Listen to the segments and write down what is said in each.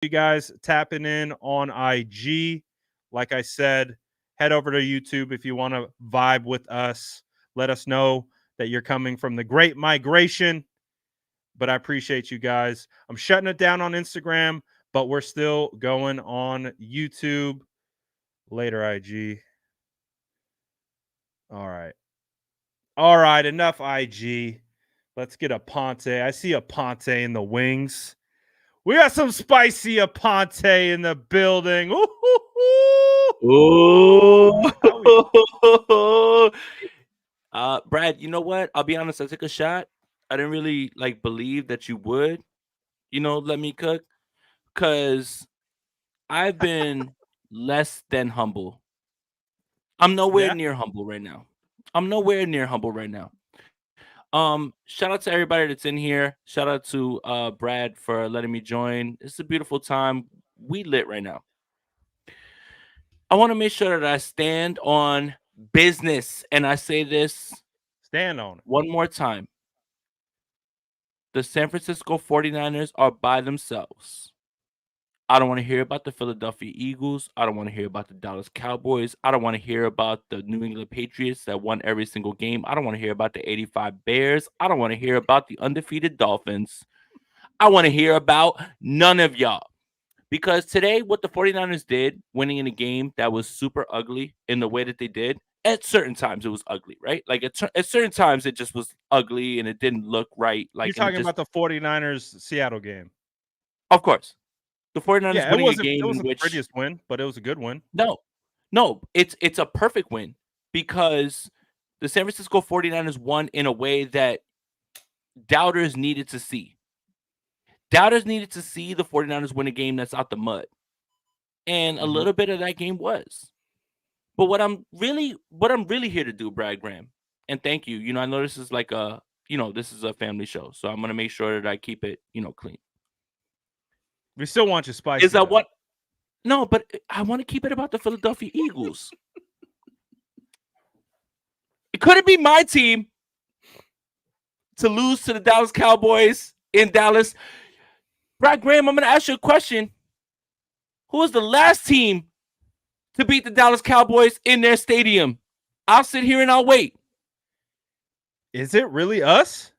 you guys tapping in on IG. Like I said, head over to YouTube if you want to vibe with us. Let us know that you're coming from the Great Migration. But I appreciate you guys. I'm shutting it down on Instagram, but we're still going on YouTube. Later, IG. All right. All right. Enough IG. Let's get a Ponte. I see a Ponte in the wings. We got some spicy Aponte in the building. Ooh. How we- Brad, you know what? I'll be honest, I took a shot. I didn't really believe that you would, let me cook because I've been less than humble. I'm nowhere yeah. near humble right now. I'm nowhere near humble right now. Shout out to everybody that's in here. Shout out to Brad for letting me join. It's a beautiful time. We lit right now. I want to make sure that I stand on business, and I say this Stand on it. one more time. The San Francisco 49ers are by themselves. I don't want to hear about the Philadelphia Eagles. I don't want to hear about the Dallas Cowboys. I don't want to hear about the New England Patriots that won every single game. I don't want to hear about the 85 Bears. I don't want to hear about the undefeated Dolphins. I want to hear about none of y'all. Because today, what the 49ers did, winning in a game that was super ugly in the way that they did, at certain times it was ugly, right? Like at certain times it just was ugly and it didn't look right. You're And it talking just, about the 49ers Seattle game. of course, the 49ers Yeah, it winning a wasn't it game in wasn't the which, prettiest win, but it was a good win. no, it's a perfect win because the San Francisco 49ers won in a way that doubters needed to see. Doubters needed to see the 49ers win a game that's out the mud. And a little bit of that game was. But what I'm really here to do, Brad Graham, and thank you. I know this is this is a family show, so I'm gonna make sure that I keep it, clean. We still want you spicy. Is that what? No, but I want to keep it about the Philadelphia Eagles. Could it be my team to lose to the Dallas Cowboys in Dallas? Brad Graham, I'm gonna ask you a question. Who was the last team to beat the Dallas Cowboys in their stadium? I'll sit here and I'll wait. Is it really us?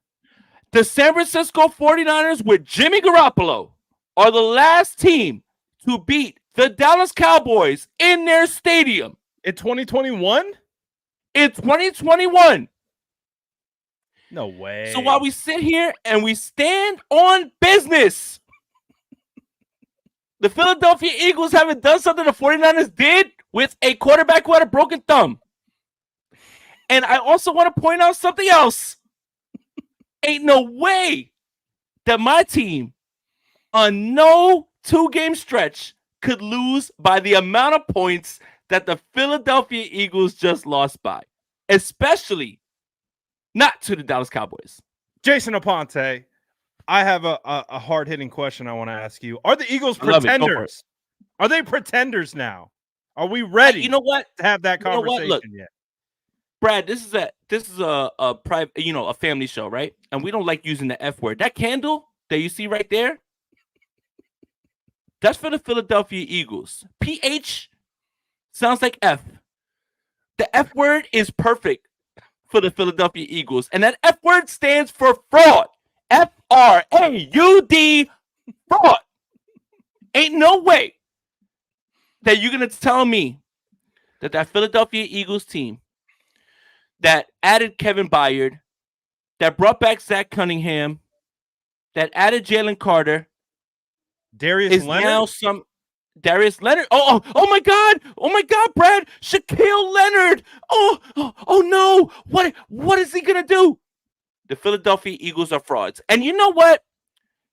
The San Francisco 49ers with Jimmy Garoppolo are the last team to beat the Dallas Cowboys in their stadium. In 2021? In 2021. No way. So while we sit here and we stand on business, the Philadelphia Eagles haven't done something the 49ers did with a quarterback who had a broken thumb. And I also want to point out something else. Ain't no way that my team on no 2-game stretch could lose by the amount of points that the Philadelphia Eagles just lost by. Especially not to the Dallas Cowboys. Jason Aponte, I have a hard-hitting question I want to ask you. Are the Eagles pretenders? Are they pretenders now? Are we ready? You know what? To have that conversation Look, yet? Brad, this is a private, a family show, right? And we don't like using the F word. That candle that you see right there, that's for the Philadelphia Eagles. PH sounds like F. The F word is perfect for the Philadelphia Eagles. And that F word stands for fraud. FRAUD, fraud. Ain't no way that you're going to tell me that Philadelphia Eagles team that added Kevin Byard, that brought back Zach Cunningham, that added Jalen Carter, Darius Leonard? Darius Leonard. Oh my God, Brad. Shaquille Leonard. Oh no. What is he gonna do? The Philadelphia Eagles are frauds. And you know what?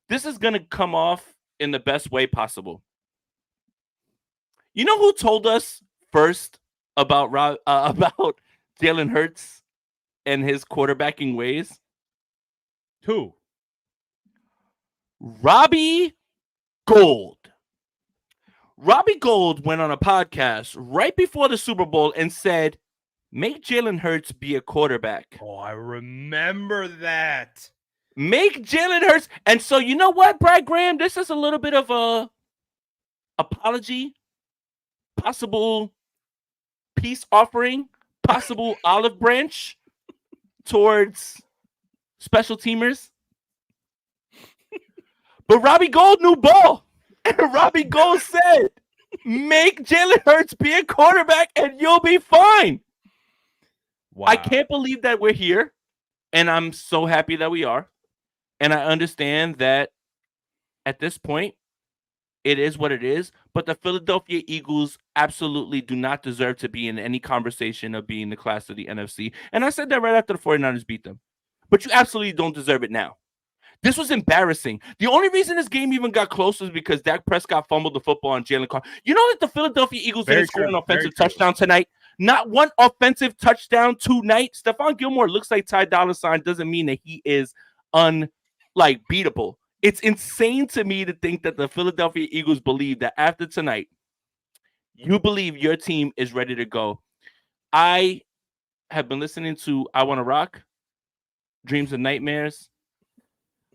This is gonna come off in the best way possible. You know who told us first about Jalen Hurts and his quarterbacking ways? Who? Robbie Gould. Robbie Gould went on a podcast right before the Super Bowl and said, make Jalen Hurts be a quarterback. Oh, I remember that. Make Jalen Hurts. And so you know what, Brad Graham? This is a little bit of a apology, possible peace offering, possible olive branch towards special teamers. But Robbie Gould knew ball. And Robbie Gould said, make Jalen Hurts be a quarterback and you'll be fine. Wow. I can't believe that we're here. And I'm so happy that we are. And I understand that at this point, it is what it is. But the Philadelphia Eagles absolutely do not deserve to be in any conversation of being the class of the NFC. And I said that right after the 49ers beat them. But you absolutely don't deserve it now. This was embarrassing. The only reason this game even got close was because Dak Prescott fumbled the football on Jalen Carter. You know that the Philadelphia Eagles didn't score an offensive touchdown tonight? Not one offensive touchdown tonight. Stephon Gilmore looks like Ty Dolla $ign. Doesn't mean that he is beatable. It's insane to me to think that the Philadelphia Eagles believe that after tonight, you believe your team is ready to go. I have been listening to I Want to Rock, Dreams and Nightmares.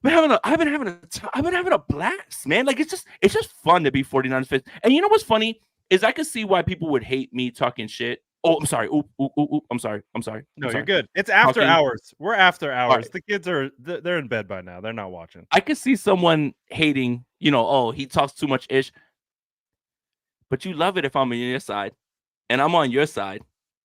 I've been having a blast, man. Like it's just fun to be 49ers fans. And you know what's funny is I can see why people would hate me talking shit. Oh, I'm sorry. I'm sorry. No, you're good. It's after hours. We're after hours. Right. The kids they're in bed by now. They're not watching. I could see someone hating, oh, he talks too much ish. But you love it if I'm on your side. And I'm on your side.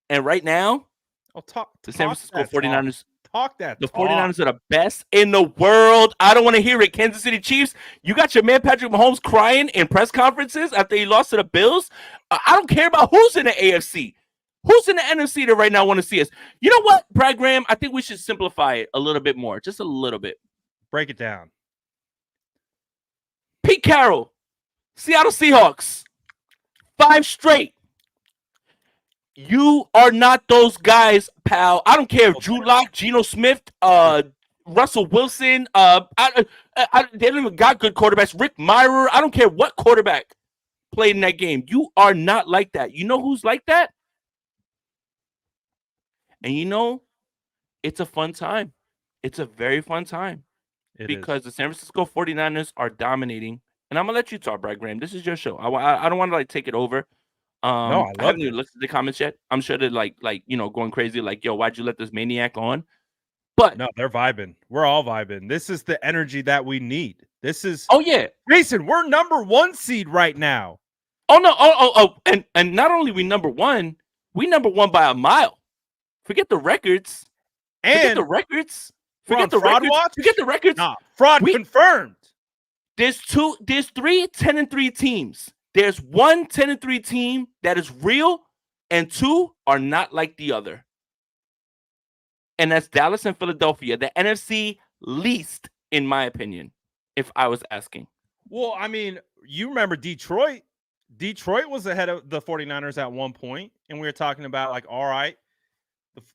And right now, the San Francisco 49ers. The 49ers are the best in the world. I don't want to hear it. Kansas City Chiefs, you got your man Patrick Mahomes crying in press conferences after he lost to the Bills. I don't care about who's in the AFC. Who's in the NFC that right now want to see us? You know what, Brad Graham? I think we should simplify it a little bit more. Just a little bit. Break it down. Pete Carroll, Seattle Seahawks, 5 straight. You are not those guys, pal. I don't care if Drew Lock, Geno Smith, Russell Wilson. They don't even got good quarterbacks. Rick Mirer. I don't care what quarterback played in that game. You are not like that. You know who's like that? And it's a fun time. It's a very fun time. Because the San Francisco 49ers are dominating. And I'm going to let you talk, Brad Graham. This is your show. I don't want to take it over. No, I haven't even looked at the comments yet. I'm sure they're going crazy. Like, yo, why'd you let this maniac on? But no, they're vibing. We're all vibing. This is the energy that we need. This is Jason, we're number 1 seed right now. Oh no, and not only we number 1 by a mile. Forget the records. Forget the records. Forget the records. Nah, fraud confirmed. There's 3 10-3 teams. There's 1 10-3 team that is real, and 2 are not like the other. And that's Dallas and Philadelphia, the NFC least, in my opinion, if I was asking. Well, I mean, you remember Detroit. Detroit was ahead of the 49ers at one point, and we were talking about, all right,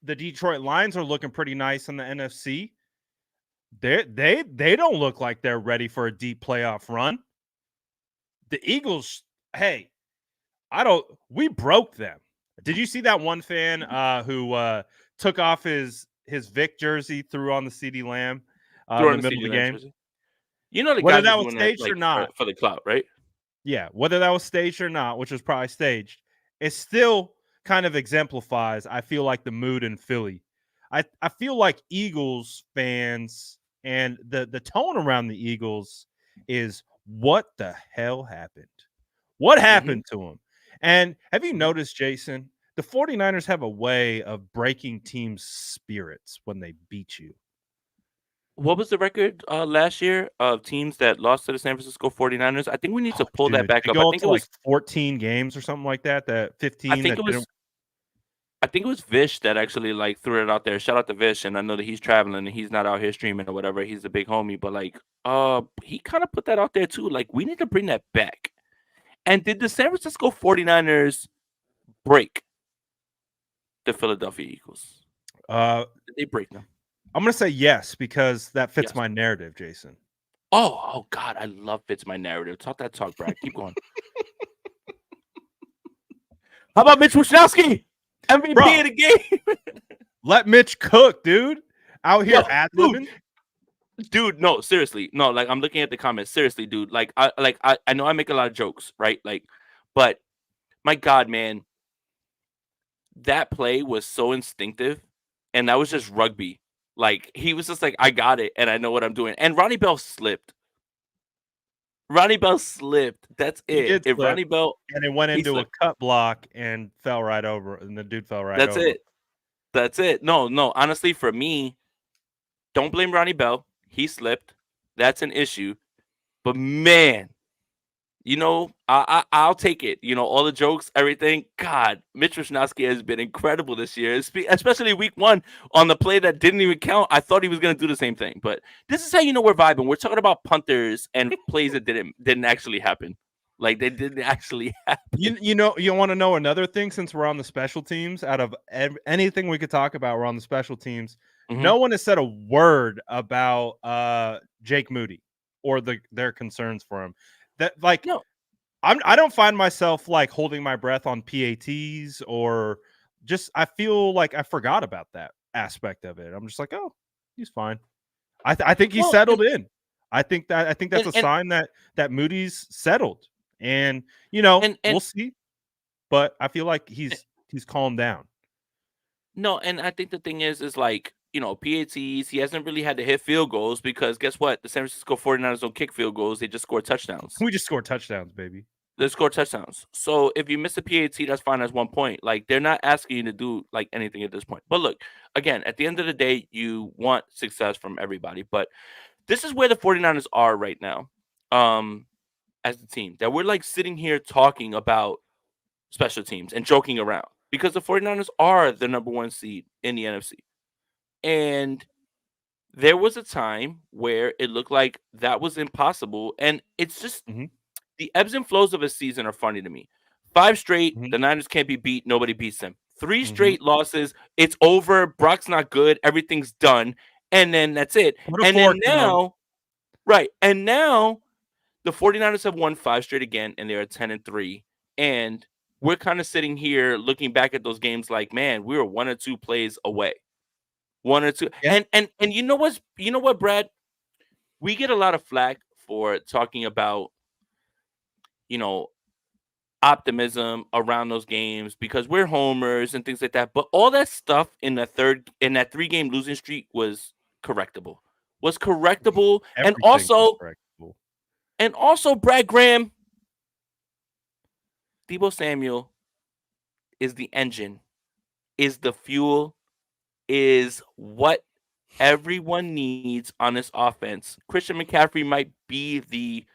the Detroit Lions are looking pretty nice in the NFC. They don't look like they're ready for a deep playoff run. The Eagles, hey, we broke them. Did you see that one fan who took off his Vic jersey, threw on the CeeDee Lamb in the middle of the game? Jersey. You know, whether that was staged or not. For the clout, right? Yeah, whether that was staged or not, which was probably staged, it still kind of exemplifies, I feel like, the mood in Philly. I feel like Eagles fans and the tone around the Eagles is, what the hell happened? What happened to them? And have you noticed, Jason, the 49ers have a way of breaking teams' spirits when they beat you. What was the record last year of teams that lost to the San Francisco 49ers? I think we need to pull that back up. I think it was 14 games or something like that. That 15. I think it was Vish that actually threw it out there. Shout out to Vish, and I know that he's traveling and he's not out here streaming or whatever. He's a big homie, but he kind of put that out there too. We need to bring that back. And did the San Francisco 49ers break the Philadelphia Eagles? Did they break them? I'm going to say yes, because that fits my narrative, Jason. Oh, God. I love fits my narrative. Talk that talk, Brad. Keep going. How about Mitch Wishnowsky? MVP of the game. Let Mitch cook, dude. Out here ad-libbing. Dude, no, seriously. No, like I'm looking at the comments. Seriously, dude. I know I make a lot of jokes, right? Like, but my God, man, that play was so instinctive, and that was just rugby. Like he was just like, I got it, and I know what I'm doing. And Ronnie Bell slipped. Ronnie Bell slipped. That's He it. did If slip, Ronnie Bell, and it went he into a slipped. cut block and fell right over, and the dude fell right That's over. it. That's it. No, no. Honestly, for me, don't blame Ronnie Bell. He slipped. That's an issue. But man, I'll take it. All the jokes, everything. God, Mitch Wisnowski has been incredible this year, especially week 1 on the play that didn't even count. I thought he was going to do the same thing, but this is how you know we're vibing. We're talking about punters and plays that didn't actually happen. Like they didn't actually happen. You want to know another thing? Since we're on the special teams, out of anything we could talk about, we're on the special teams. Mhm. No one has said a word about Jake Moody or their concerns for him. That like No, I don't find myself like holding my breath on PATs or just I feel like I forgot about that aspect of it. I'm just like, oh, he's fine. I think he's well, settled in. I think that's and a and sign that Moody's settled, and and we'll see. But I feel like and he's calmed down. no, and I think the thing is like, PATs, he hasn't really had to hit field goals because guess what? The San Francisco 49ers don't kick field goals, they just score touchdowns. We just score touchdowns, baby. They score touchdowns. So if you miss a PAT, that's fine. That's 1 point. Like they're not asking you to do like anything at this point. But look, again, at the end of the day, you want success from everybody. But this is where the 49ers are right now, as a team. That we're like sitting here talking about special teams and joking around because the 49ers are the number 1 seed in the NFC. And there was a time where it looked like that was impossible. And it's just Hmm. the ebbs and flows of a season are funny to me. 5 straight, Hmm. the Niners can't be beat. Nobody beats them. 3 Hmm. straight losses. It's over. Brock's not good. Everything's done. And then that's it. Put a And then fork in him. now, right. And now the 49ers have won 5 straight again, and they're at 10-3. And we're kind of sitting here looking back at those games like, man, we were 1 or 2 plays away. 1 or 2. Yeah. And you know what, Brad? We get a lot of flack for talking about, you know, optimism around those games because we're homers and things like that. But all that stuff in that 3-game losing streak was correctable. Was correctable. And Everything was also, correctable. Brad Graham, Deebo Samuel is the engine, is the fuel, is what everyone needs on this offense. Christian McCaffrey might be the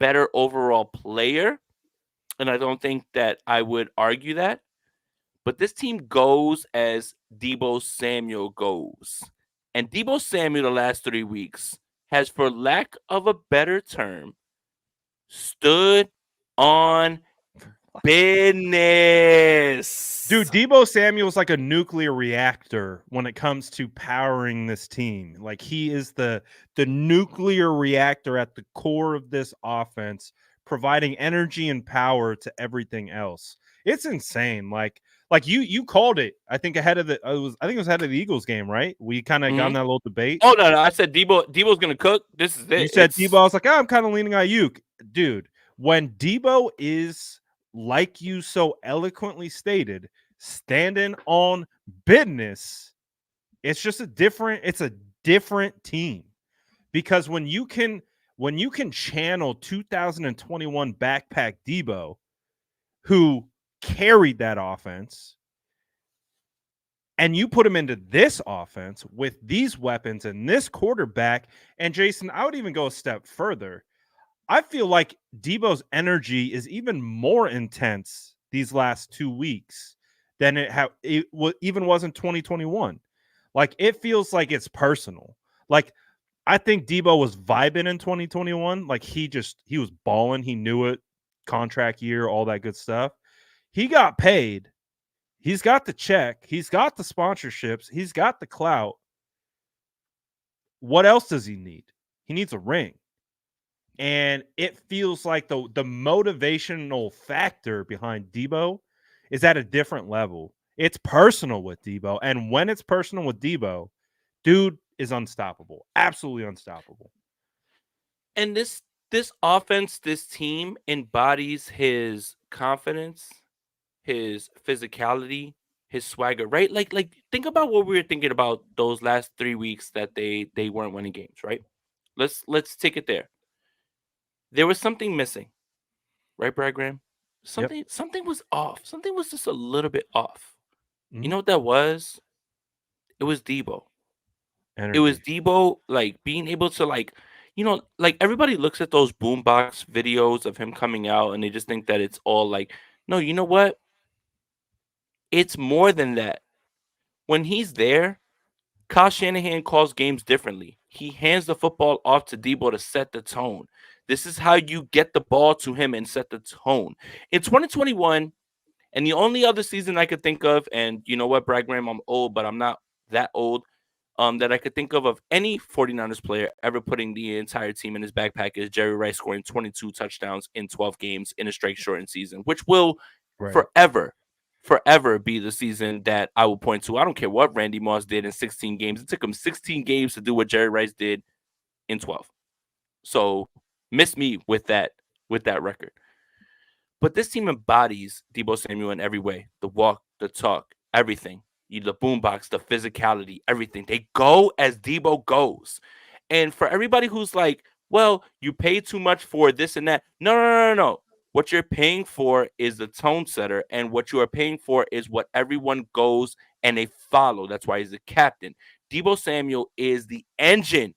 better overall player, and I don't think that I would argue that. But this team goes as Deebo Samuel goes. And Deebo Samuel, the last 3 weeks, has, for lack of a better term, stood on business. Dude, Deebo Samuel's like a nuclear reactor when it comes to powering this team. Like he is the nuclear reactor at the core of this offense, providing energy and power to everything else. It's insane. Like you called it. I think ahead of the I think it was ahead of the Eagles game, right? We kind of got in Mhm. that little debate. Oh, no, I said Deebo's going to cook. This is You it. said Deebo. I was like, oh, I'm kind of leaning Ayuk. Dude, when Deebo is, like you so eloquently stated, standing on business, it's just it's a different team. Because when you can channel 2021 backpack Deebo, who carried that offense, and you put him into this offense with these weapons and this quarterback, and Jason, I would even go a step further. I feel like Deebo's energy is even more intense these last 2 weeks than even was in 2021. Like it feels like it's personal. Like I think Deebo was vibing in 2021. Like he was balling. He knew it. Contract year, all that good stuff. He got paid. He's got the check. He's got the sponsorships. He's got the clout. What else does he need? He needs a ring. And it feels like the motivational factor behind Deebo is at a different level. It's personal with Deebo. And when it's personal with Deebo, dude, is unstoppable. Absolutely unstoppable. And this offense, this team embodies his confidence, his physicality, his swagger, right? Like think about what we were thinking about those last 3 weeks that they weren't winning games, right? Let's take it there. There was something missing, right, Brad Graham? Something was off. Something was just a little bit off. You Mhm. know what that was? It was Debo. Energy. It was Debo, like, being able to, like, like, everybody looks at those boombox videos of him coming out, and they just think that it's all like, no, you know what? It's more than that. When he's there, Kyle Shanahan calls games differently. He hands the football off to Debo to set the tone. This is how you get the ball to him and set the tone. In 2021, and the only other season I could think of, and you know what, Brad Graham, I'm old, but I'm not that old, that I could think of any 49ers player ever putting the entire team in his backpack is Jerry Rice scoring 22 touchdowns in 12 games in a straight shortened season, which will forever be the season that I will point to. I don't care what Randy Moss did in 16 games. It took him 16 games to do what Jerry Rice did in 12. So miss me with that record. But this team embodies Debo Samuel in every way. The walk, the talk, everything. The boombox, the physicality, everything. They go as Debo goes. And for everybody who's like, well, you pay too much for this and that. No. What you're paying for is the tone setter, and what you are paying for is what everyone goes and they follow. That's why he's the captain. Debo Samuel is the engine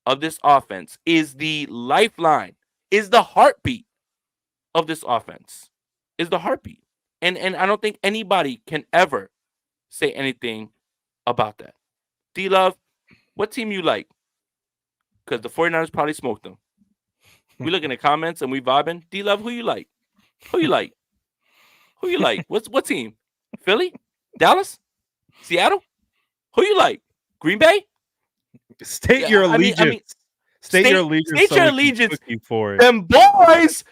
of this offense, is the lifeline, is the heartbeat of this offense, is the heartbeat. And I don't think anybody can ever say anything about that. D-Love, what team you like? Because the 49ers probably smoked them. We look in the comments and we vibing. D-Love, who you like? Who you like? Who you like? What team? Philly? Dallas? Seattle? Who you like? Green Bay? State your allegiance. State your allegiance. State your allegiance. For it. Them boys.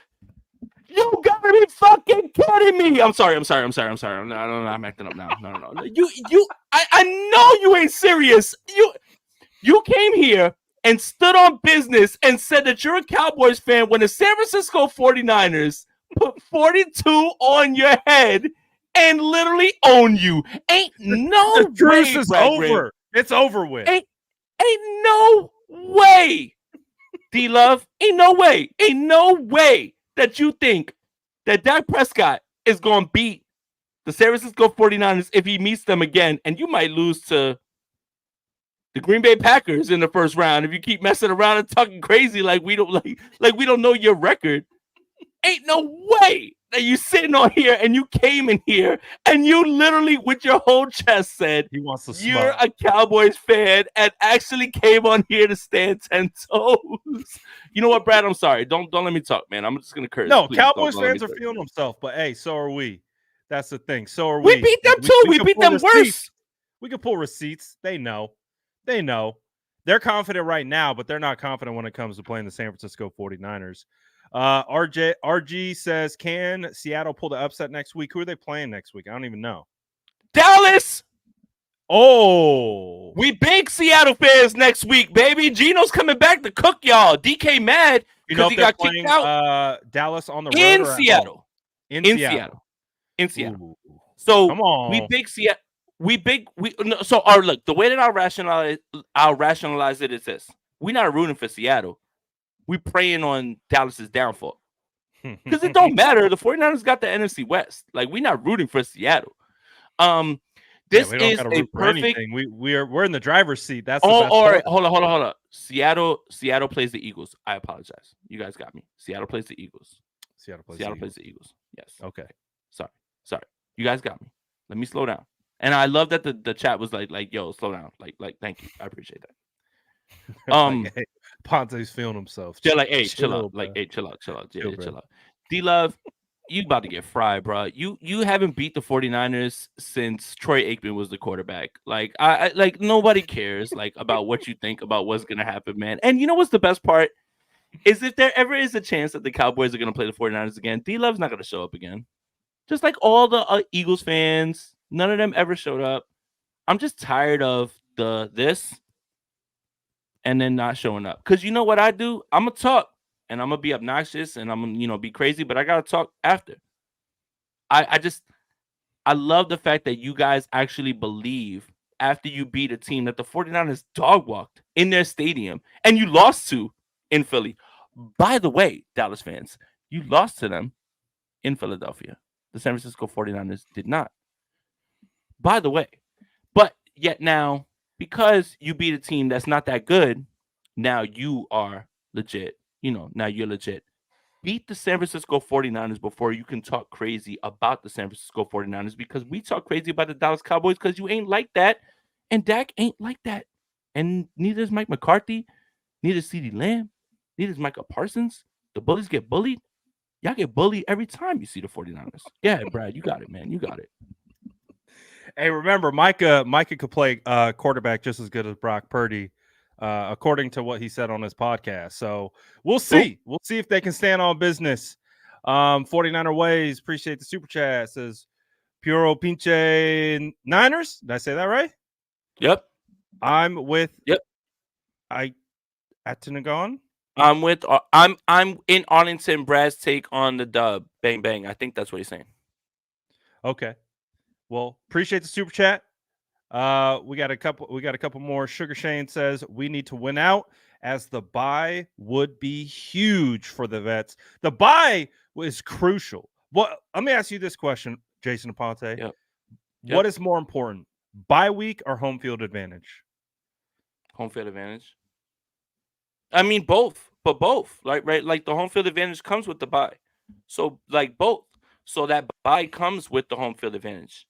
You gotta be fucking kidding me! I'm sorry. No, I'm acting up now. No. I know you ain't serious. You came here and stood on business and said that you're a Cowboys fan when the San Francisco 49ers put 42 on your head and literally own you. Ain't no the truce way, is over. It's over with. Ain't no way, D-Love. Ain't no way that you think that Dak Prescott is going to beat the San Francisco 49ers if he meets them again, and you might lose to the Green Bay Packers in the first round if you keep messing around and talking crazy like we don't we don't know your record. Ain't no way that you sitting on here and you came in here and you literally with your whole chest said he wants to you're a Cowboys fan and actually came on here to stand 10 toes. You know what, Brad? I'm sorry. Don't let me talk, man. I'm just gonna curse. No, Please, Cowboys fans are feeling themselves, but hey, so are we. That's the thing. So are we. We beat them too. We beat them worse. We can pull receipts. They know. They're confident right now, but they're not confident when it comes to playing the San Francisco 49ers. RG says, can Seattle pull the upset next week? Who are they playing next week? I don't even know. Dallas. Oh, we big Seattle fans next week, baby. Gino's coming back to cook y'all. DK mad because he got kicked out. Dallas on the road in Seattle. In Seattle. Ooh. So come on. We big Seattle. So our look, the way that I'll rationalize it is this: we're not rooting for Seattle. We're preying on Dallas's downfall. Because it don't matter. The 49ers got the NFC West. Like, we're not rooting for Seattle. This is a perfect. We're in the driver's seat. That's all right. Hold on. Seattle plays the Eagles. I apologize. You guys got me. Seattle plays the Eagles. Seattle plays the Eagles. Yes. Okay. Sorry. You guys got me. Let me slow down. And I love that the chat was like, yo, slow down. Like, thank you. I appreciate that. Hey, Ponte's feeling himself. They're like, hey, chill out. Like, hey, chill out. Yeah, chill out. D-Love, you about to get fried, bro. You haven't beat the 49ers since Troy Aikman was the quarterback. Like, I like nobody cares like about what you think about what's gonna happen, man. And you know what's the best part? Is if there ever is a chance that the Cowboys are gonna play the 49ers again, D-Love's not gonna show up again. Just like all the Eagles fans, none of them ever showed up. I'm just tired of this and then not showing up. Because you know what I do? I'm going to talk, and I'm going to be obnoxious, and I'm going to, be crazy, but I got to talk after. I love the fact that you guys actually believe after you beat a team that the 49ers dog walked in their stadium and you lost to in Philly. By the way, Dallas fans, you lost to them in Philadelphia. The San Francisco 49ers did not. By the way, but yet now, because you beat a team that's not that good, now you are legit. Now you're legit. Beat the San Francisco 49ers before you can talk crazy about the San Francisco 49ers, because we talk crazy about the Dallas Cowboys because you ain't like that, and Dak ain't like that. And neither is Mike McCarthy, neither is CeeDee Lamb, neither is Micah Parsons. The bullies get bullied. Y'all get bullied every time you see the 49ers. Yeah, Brad, you got it, man. You got it. Hey, remember, Micah could play quarterback just as good as Brock Purdy, according to what he said on his podcast. So we'll see. We'll see if they can stand on business. 49er Ways, appreciate the super chat. Says Puro Pinche Niners. Did I say that right? Yep. I'm with. Yep. Atinagon. I'm in Arlington. Brad's take on the dub. Bang bang. I think that's what he's saying. Okay. Well, appreciate the super chat. We got a couple more. Sugar Shane says we need to win out, as the bye would be huge for the vets. The bye is crucial. Let me ask you this question, Jason Aponte. Yep. What is more important, bye week or home field advantage? Home field advantage. I mean, both, but both. Right? Like the home field advantage comes with the bye. So like both. So that bye comes with the home field advantage.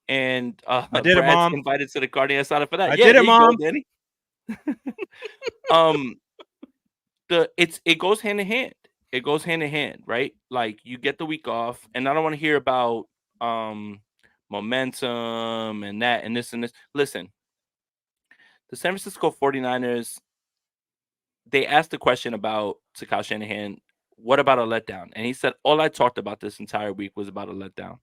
And I did it, Mom. Invited to the Cardiac Asada for that. I did it, Mom. Go, Danny. It goes hand in hand. It goes hand in hand, right? Like you get the week off, and I don't want to hear about momentum and that and this and this. Listen, the San Francisco 49ers, they asked the question about to Kyle Shanahan, what about a letdown? And he said, all I talked about this entire week was about a letdown.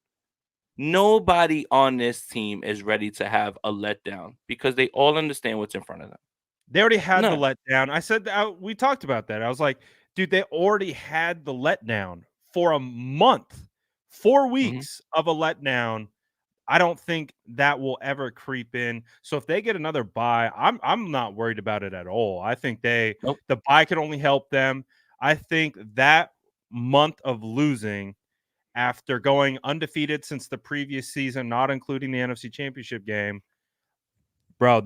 Nobody on this team is ready to have a letdown because they all understand what's in front of them. They already had the letdown. I said we talked about that. I was like, dude, they already had the letdown for a month, 4 weeks of a letdown. I don't think that will ever creep in. So if they get another bye, I'm not worried about it at all. I think the bye could only help them. I think that month of losing after going undefeated since the previous season, not including the NFC Championship game, bro,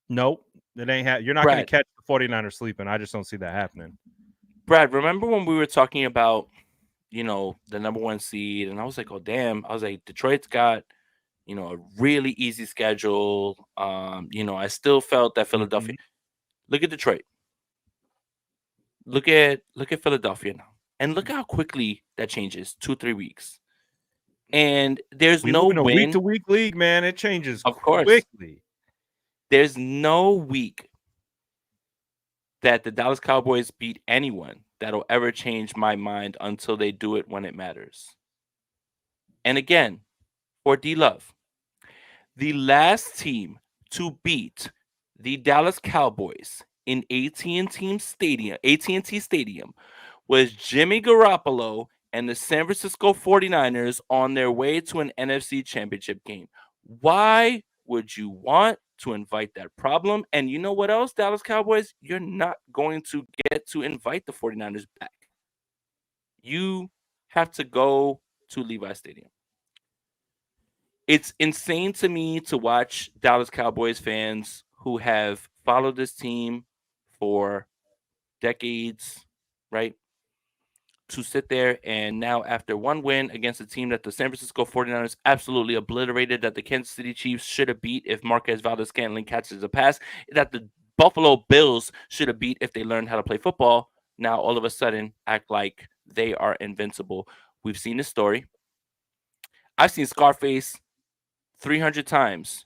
nope, it ain't you're not going to catch the 49ers sleeping. I just don't see that happening. Brad, remember when we were talking about, the number 1 seed, and I was like, oh, damn. I was like, Detroit's got, a really easy schedule. I still felt that Philadelphia. Look at Detroit. Look at Philadelphia now. And look how quickly that changes, 2-3 weeks. And there's no win. Week-to-week league, man. It changes quickly. There's no week that the Dallas Cowboys beat anyone that'll ever change my mind until they do it when it matters. And again, for D-Love, the last team to beat the Dallas Cowboys in AT&T Stadium was Jimmy Garoppolo and the San Francisco 49ers on their way to an NFC Championship game. Why would you want to invite that problem? And you know what else, Dallas Cowboys? You're not going to get to invite the 49ers back. You have to go to Levi Stadium. It's insane to me to watch Dallas Cowboys fans who have followed this team for decades, right? To sit there and now, after one win against a team that the San Francisco 49ers absolutely obliterated, that the Kansas City Chiefs should have beat if Marquez Valdes-Scantling catches a pass, that the Buffalo Bills should have beat if they learned how to play football, now all of a sudden act like they are invincible. We've seen this story. I've seen Scarface 300 times.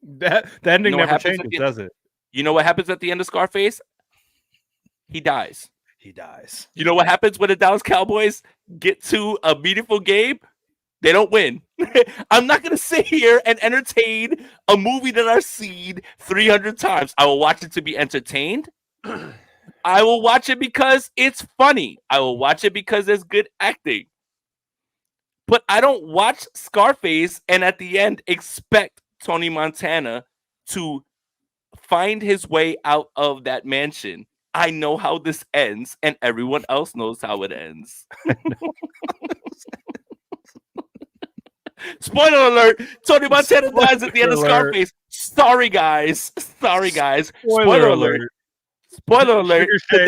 that ending never changes, does it? You know what happens at the end of Scarface? He dies. He dies. You know what happens when the Dallas Cowboys get to a meaningful game? They don't win. I'm not going to sit here and entertain a movie that I've seen 300 times. I will watch it to be entertained. I will watch it because it's funny. I will watch it because there's good acting. But I don't watch Scarface and at the end expect Tony Montana to find his way out of that mansion. I know how this ends, and everyone else knows how it ends. Spoiler alert, Tony Montana dies at the end of Scarface. Sorry, guys. Spoiler alert. Spoiler alert. The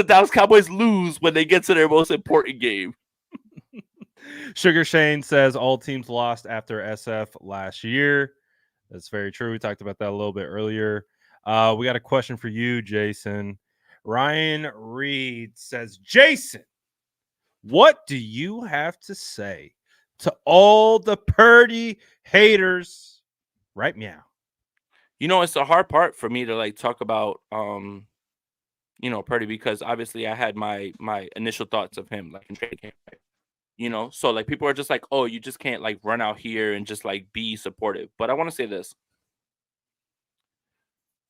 Dallas Cowboys lose when they get to their most important game. Sugar Shane says all teams lost after SF last year. That's very true. We talked about that a little bit earlier. We got a question for you, Jason. Ryan Reed says, Jason, what do you have to say to all the Purdy haters? Right, meow. You know, it's a hard part for me to like talk about Purdy, because obviously I had my initial thoughts of him like in training camp. So like people are just like, oh, you just can't like run out here and just like be supportive. But I want to say this.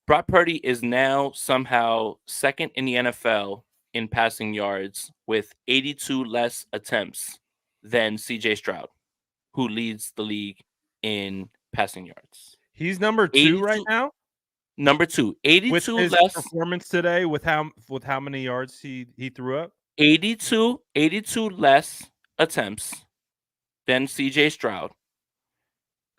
Brock Purdy is now somehow second in the NFL in passing yards with 82 less attempts than CJ Stroud, who leads the league in passing yards. He's number 2 right now? Number 2. 82 with his less performance today, with how many yards he threw up? 82 less attempts than CJ Stroud.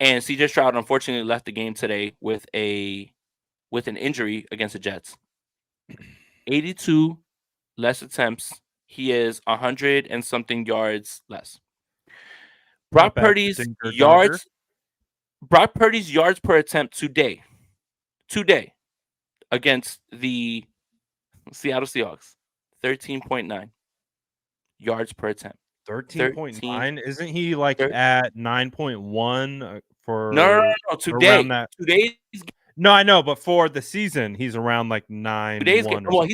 And CJ Stroud unfortunately left the game today with an injury against the Jets. 82 less attempts. He is 100 and something yards less. Brock Purdy's yards per attempt today against the Seattle Seahawks, 13.9 yards per attempt. 13.9? Isn't he like at 9.1 for no today? No, I know, but for the season, he's around like 9. Today's game. Well,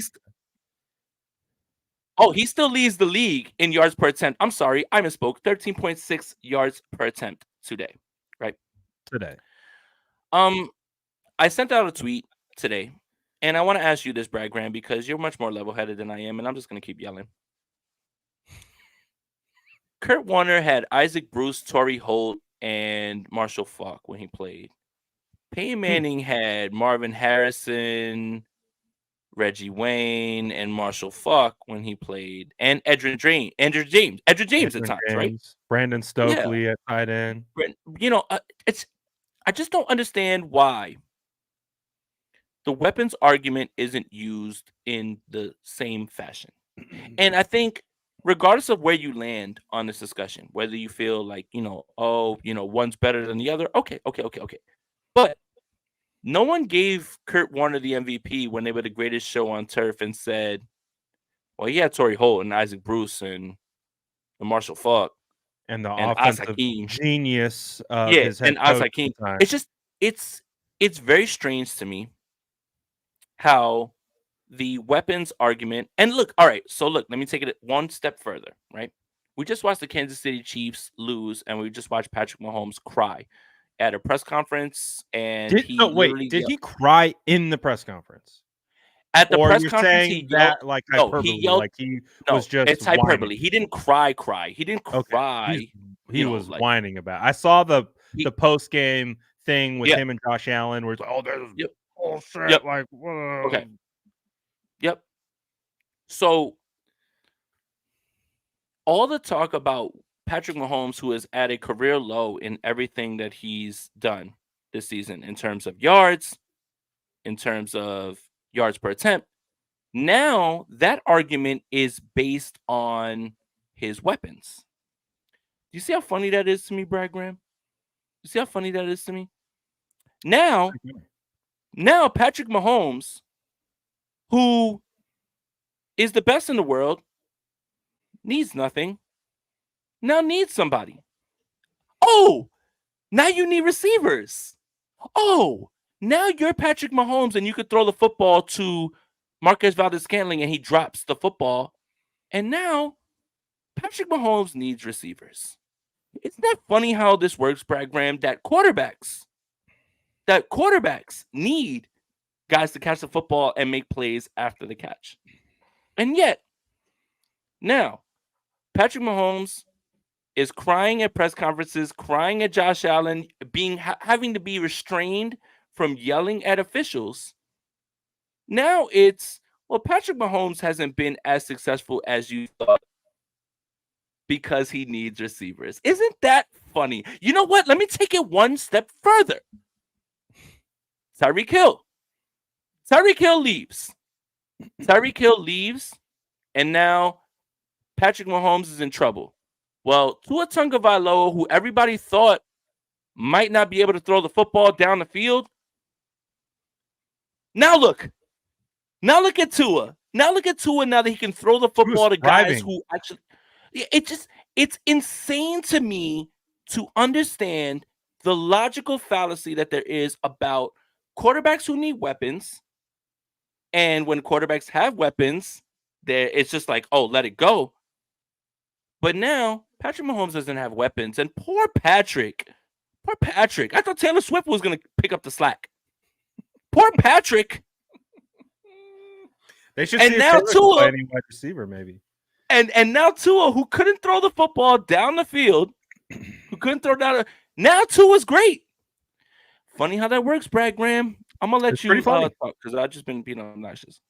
he still leads the league in yards per attempt. I'm sorry, I misspoke. 13.6 yards per attempt today, right? Today. I sent out a tweet today, and I want to ask you this, Brad Graham, because you're much more level-headed than I am, and I'm just going to keep yelling. Kurt Warner had Isaac Bruce, Torrey Holt, and Marshall Faulk when he played. Peyton Manning had Marvin Harrison, Reggie Wayne, and Marshall Faulk when he played, and Edgerrin James at times, right? Brandon Stokely at tight end. I just don't understand why the weapons argument isn't used in the same fashion. And I think regardless of where you land on this discussion, whether you feel like, one's better than the other, okay. But no one gave Kurt Warner the MVP when they were the greatest show on turf and said, well, he had Torrey Holt and Isaac Bruce and Marshall Faulk. And the offensive genius of his head coach. It's just it's very strange to me how the weapons argument, and look, all right, so look, let me take it one step further, right? We just watched the Kansas City Chiefs lose, and we just watched Patrick Mahomes cry at a press conference, and did he cry in the press conference? At the press conference, he yelled, like hyperbole, he yelled, like he was just it's hyperbole. whining. He didn't cry. He didn't cry. Okay. He was whining about it. I saw the post game thing with him and Josh Allen, where it's like, oh, there's bullshit. Like, whoa. Okay. Yep. So all the talk about Patrick Mahomes, who is at a career low in everything that he's done this season in terms of yards, in terms of yards per attempt, now that argument is based on his weapons. Do you see how funny that is to me, Brad Graham? You see how funny that is to me? Now Patrick Mahomes, who is the best in the world, needs nothing. Now needs somebody. Oh, now you need receivers. Oh, now you're Patrick Mahomes and you could throw the football to Marquez Valdes-Scantling and he drops the football. And now Patrick Mahomes needs receivers. Isn't that funny how this works, Brad Graham? That quarterbacks need guys to catch the football and make plays after the catch. And yet, now, Patrick Mahomes is crying at press conferences, crying at Josh Allen, having to be restrained from yelling at officials. Now it's, well, Patrick Mahomes hasn't been as successful as you thought because he needs receivers. Isn't that funny? You know what? Let me take it one step further. Tyreek Hill leaves. And now Patrick Mahomes is in trouble. Well, Tua Tagovailoa, who everybody thought might not be able to throw the football down the field. Now look at Tua. Now that he can throw the football to guys who actually, it's insane to me to understand the logical fallacy that there is about quarterbacks who need weapons. And when quarterbacks have weapons, it's just like, oh, let it go. But now Patrick Mahomes doesn't have weapons, and poor Patrick. I thought Taylor Swift was going to pick up the slack. Poor Patrick. They should see now Tua any wide receiver, maybe. And now Tua, who couldn't throw the football down the field, now Tua's great. Funny how that works, Brad Graham. I'm gonna let you talk because I've just been being obnoxious.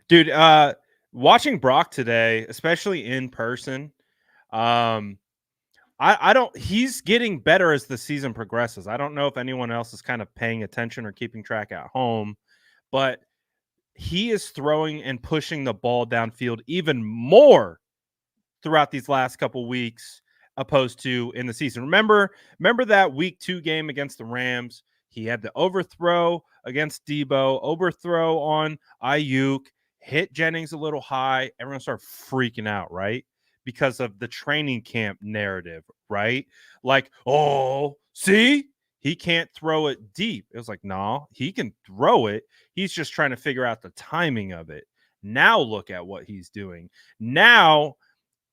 Dude, watching Brock today, especially in person, he's getting better as the season progresses. I don't know if anyone else is kind of paying attention or keeping track at home, but he is throwing and pushing the ball downfield even more throughout these last couple weeks opposed to in the season. Remember that week 2 game against the Rams? He had the overthrow against Debo, overthrow on Ayuk, hit Jennings a little high. Everyone started freaking out, right? Because of the training camp narrative, right? Like, oh, see? He can't throw it deep. It was like, no, he can throw it. He's just trying to figure out the timing of it. Now look at what he's doing. Now,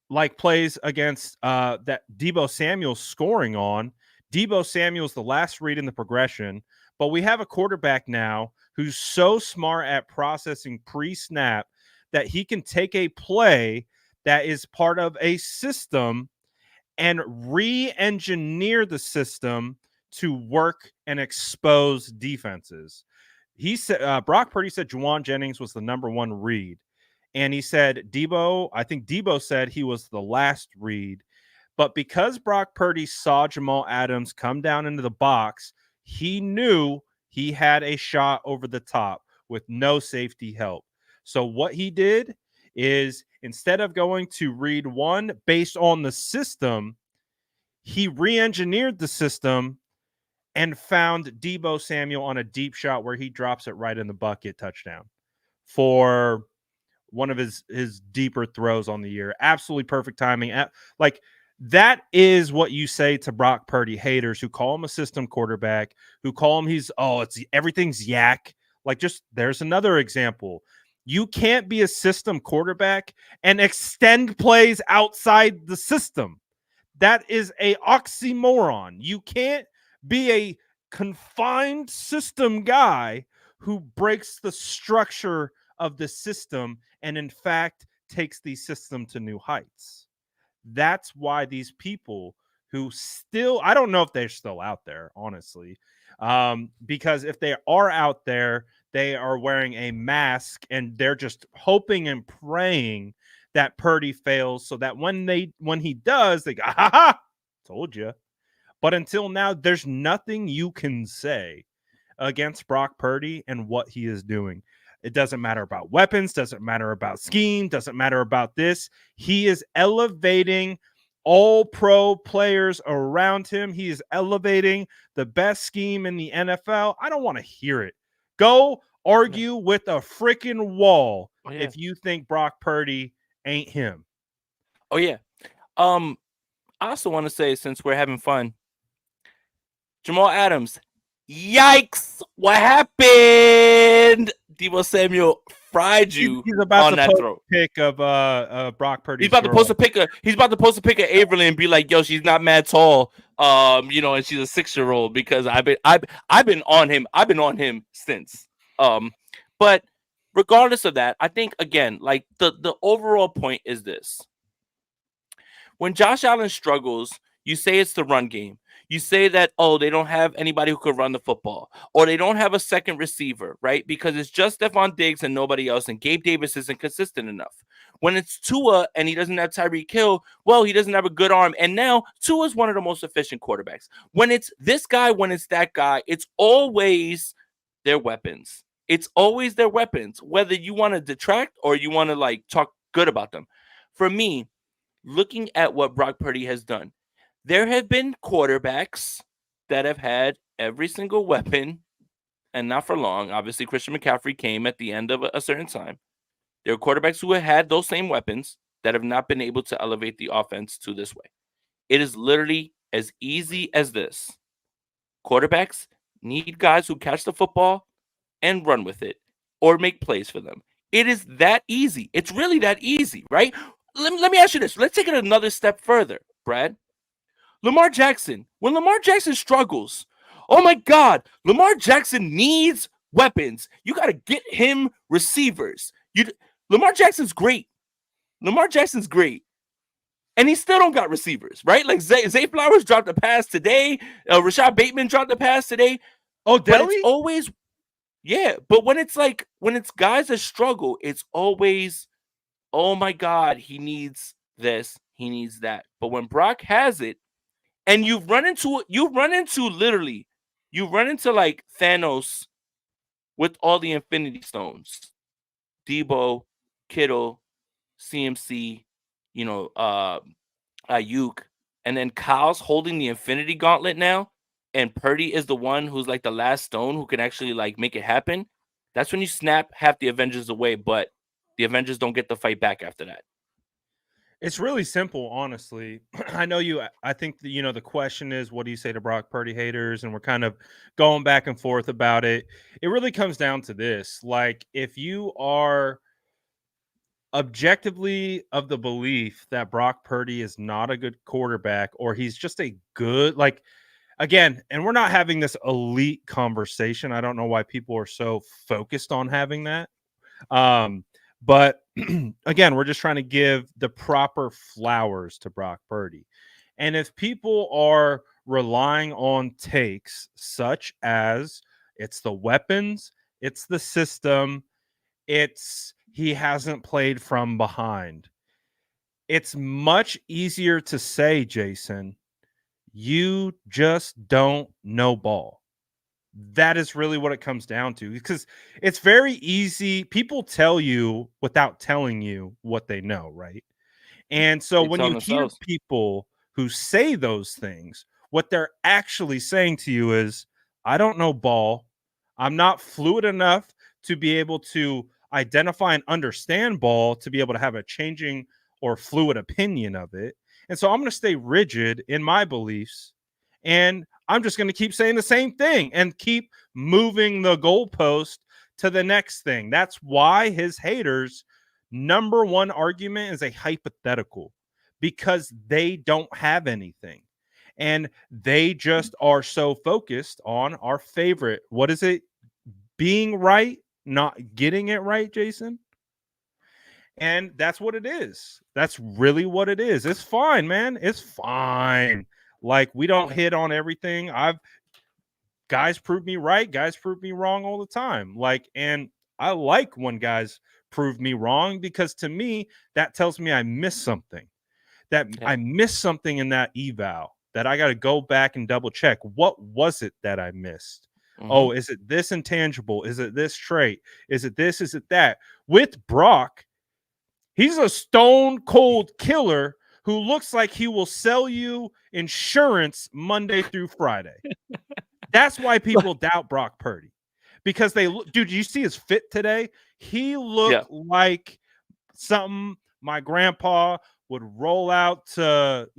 like plays against that Debo Samuel's scoring on. Debo Samuel's the last read in the progression, but we have a quarterback now who's so smart at processing pre-snap that he can take a play that is part of a system and re-engineer the system to work and expose defenses. He said Brock Purdy said Juwan Jennings was the number 1 read. And he said I think Debo said he was the last read. But because Brock Purdy saw Jamal Adams come down into the box, he knew he had a shot over the top with no safety help. So what he did is instead of going to read 1 based on the system, he re-engineered the system and found Debo Samuel on a deep shot where he drops it right in the bucket, touchdown, for one of his deeper throws on the year. Absolutely perfect timing. Like, that is what you say to Brock Purdy haters who call him a system quarterback, who call him everything's yak. Like, just there's another example. You can't be a system quarterback and extend plays outside the system. That is a oxymoron. You can't be a confined system guy who breaks the structure of the system and in fact takes the system to new heights. That's why these people who still, I don't know if they're still out there, honestly, because if they are out there, they are wearing a mask and they're just hoping and praying that Purdy fails so that when he does, they go, ha ha, told you. But until now, there's nothing you can say against Brock Purdy and what he is doing. It doesn't matter about weapons, doesn't matter about scheme, doesn't matter about this. He is elevating all pro players around him. He is elevating the best scheme in the NFL. I don't want to hear it. Go argue with a freaking wall if you think Brock Purdy ain't him. Oh, yeah. I also want to say, since we're having fun, Jamal Adams, yikes, what happened? Debo Samuel fried you He's about on to that post throw. a pic of Brock Purdy's He's about to girl. post a pic of Averly and be like, "Yo, she's not mad tall, and she's a 6-year-old." Because I've been on him. I've been on him since. But regardless of that, I think again, like the overall point is this: when Josh Allen struggles, you say it's the run game. You say that, oh, they don't have anybody who could run the football, or they don't have a second receiver, right? Because it's just Stephon Diggs and nobody else, and Gabe Davis isn't consistent enough. When it's Tua and he doesn't have Tyreek Hill, well, he doesn't have a good arm. And now Tua is one of the most efficient quarterbacks. When it's this guy, when it's that guy, it's always their weapons. It's always their weapons, whether you want to detract or you want to like talk good about them. For me, looking at what Brock Purdy has done, there have been quarterbacks that have had every single weapon and not for long. Obviously, Christian McCaffrey came at the end of a certain time. There are quarterbacks who have had those same weapons that have not been able to elevate the offense to this way. It is literally as easy as this. Quarterbacks need guys who catch the football and run with it or make plays for them. It is that easy. It's really that easy, right? Let me ask you this. Let's take it another step further, Brad. Lamar Jackson. When Lamar Jackson struggles, oh my God, Lamar Jackson needs weapons. You got to get him receivers. Lamar Jackson's great. Lamar Jackson's great. And he still don't got receivers, right? Like Zay Flowers dropped a pass today. Rashad Bateman dropped a pass today. Oh, But Delhi? it's always, yeah. But when it's guys that struggle, it's always, oh my God, he needs this, he needs that. But when Brock has it, and you run into like Thanos with all the Infinity Stones, Debo, Kittle, CMC, Ayuk, and then Kyle's holding the Infinity Gauntlet now, and Purdy is the one who's like the last stone who can actually like make it happen. That's when you snap half the Avengers away, but the Avengers don't get the fight back after that. It's really simple, honestly. I know you. I think the question is, what do you say to Brock Purdy haters? And we're kind of going back and forth about it. It really comes down to this: like, if you are objectively of the belief that Brock Purdy is not a good quarterback, or he's just a good, like, again, and we're not having this elite conversation. I don't know why people are so focused on having that. But again, we're just trying to give the proper flowers to Brock Purdy. And if people are relying on takes such as it's the weapons, it's the system, it's he hasn't played from behind, it's much easier to say, Jason, you just don't know ball. That is really what it comes down to, because it's very easy. People tell you without telling you what they know, right? And so They when tell you hear themselves. people who say those things, what they're actually saying to you is, I don't know ball. I'm not fluid enough to be able to identify and understand ball to be able to have a changing or fluid opinion of it. And so I'm going to stay rigid in my beliefs, and I'm just going to keep saying the same thing and keep moving the goalpost to the next thing. That's why his haters' number one argument is a hypothetical, because they don't have anything. And they just are so focused on our favorite. What is it? Being right, not getting it right, Jason. And that's what it is. That's really what it is. It's fine, man. It's fine. Like, we don't hit on everything. Guys prove me right, guys prove me wrong all the time. Like, and I like when guys prove me wrong, because to me, that tells me I missed something. That I missed something in that eval that I got to go back and double check. What was it that I missed? Mm-hmm. Oh, is it this intangible? Is it this trait? Is it this? Is it that? With Brock, he's a stone cold killer who looks like he will sell you insurance Monday through Friday. That's why people doubt Brock Purdy, because dude, you see his fit today? He looked like something my grandpa would roll out to,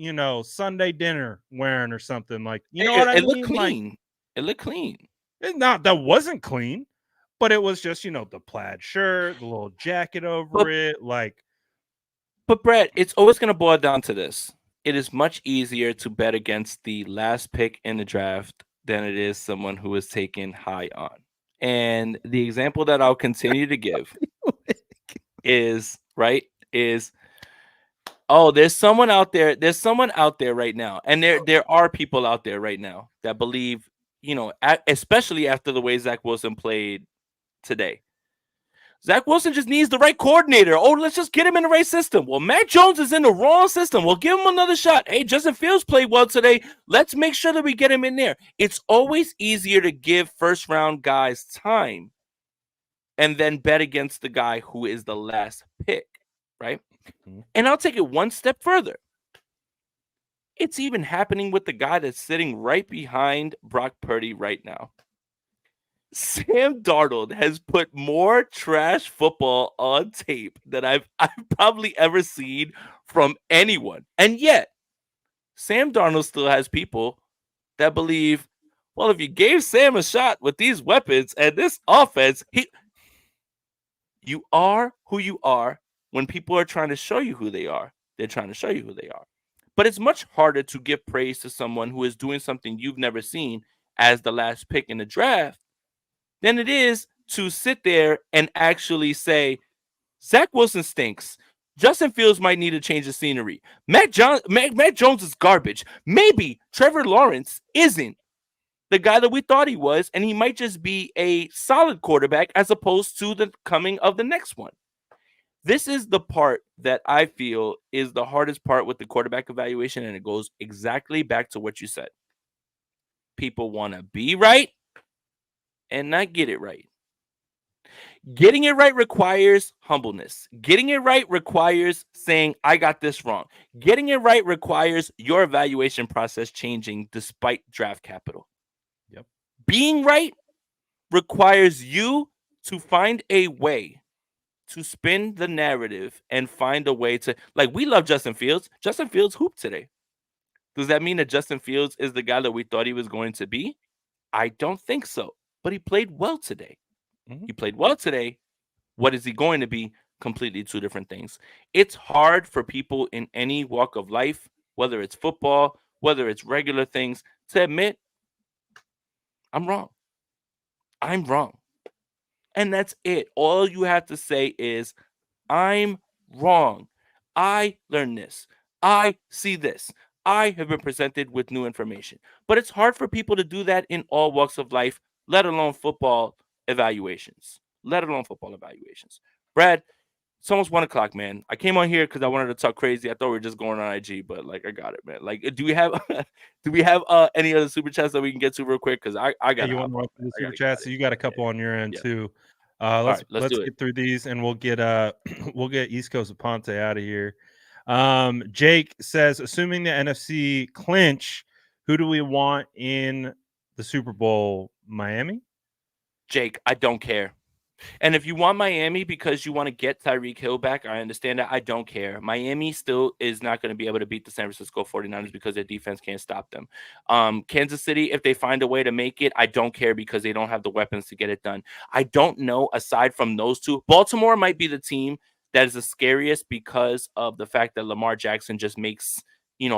Sunday dinner wearing or something. Like, what I mean? Looked clean. Like, it looked clean. That wasn't clean, But it was just, the plaid shirt, the little jacket over it, like. But Brett, it's always going to boil down to this. It is much easier to bet against the last pick in the draft than it is someone who is taken high on. And the example that I'll continue to give is there's someone out there right now, and there are people out there right now that believe, especially after the way Zach Wilson played today. Zach Wilson just needs the right coordinator. Oh, let's just get him in the right system. Well, Mac Jones is in the wrong system. We'll give him another shot. Hey, Justin Fields played well today. Let's make sure that we get him in there. It's always easier to give first-round guys time and then bet against the guy who is the last pick, right? Mm-hmm. And I'll take it one step further. It's even happening with the guy that's sitting right behind Brock Purdy right now. Sam Darnold has put more trash football on tape than I've probably ever seen from anyone. And yet, Sam Darnold still has people that believe, well, if you gave Sam a shot with these weapons and this offense, you are who you are when people are trying to show you who they are. They're trying to show you who they are. But it's much harder to give praise to someone who is doing something you've never seen as the last pick in the draft than it is to sit there and actually say, Zach Wilson stinks. Justin Fields might need to change the scenery. Mac Jones is garbage. Maybe Trevor Lawrence isn't the guy that we thought he was, and he might just be a solid quarterback as opposed to the coming of the next one. This is the part that I feel is the hardest part with the quarterback evaluation, and it goes exactly back to what you said. People want to be right and not get it right. Getting it right requires humbleness. Getting it right requires saying, I got this wrong. Getting it right requires your evaluation process changing despite draft capital. Yep. Being right requires you to find a way to spin the narrative and find a way to, like, we love Justin Fields. Justin Fields hooped today. Does that mean that Justin Fields is the guy that we thought he was going to be? I don't think so. But he played well today. Mm-hmm. He played well today. What is he going to be? Completely two different things. It's hard for people in any walk of life, whether it's football, whether it's regular things, to admit, I'm wrong. I'm wrong. And that's it. All you have to say is, I'm wrong. I learned this. I see this. I have been presented with new information. But it's hard for people to do that in all walks of life, let alone football evaluations. Brad, it's almost 1 o'clock, man. I came on here because I wanted to talk crazy. I thought we were just going on IG, but I got it, man. Do we have any other super chats that we can get to real quick? Because I got. You want to run through the super chats? So you got a couple on your end too. Let's get through these, and we'll get East Coast Aponte out of here. Jake says, assuming the NFC clinch, who do we want in the Super Bowl? Miami? Jake, I don't care. And if you want Miami because you want to get Tyreek Hill back, I understand that. I don't care. Miami still is not going to be able to beat the San Francisco 49ers because their defense can't stop them. Kansas City, if they find a way to make it, I don't care because they don't have the weapons to get it done. I don't know, aside from those two, Baltimore might be the team that is the scariest because of the fact that Lamar Jackson just makes,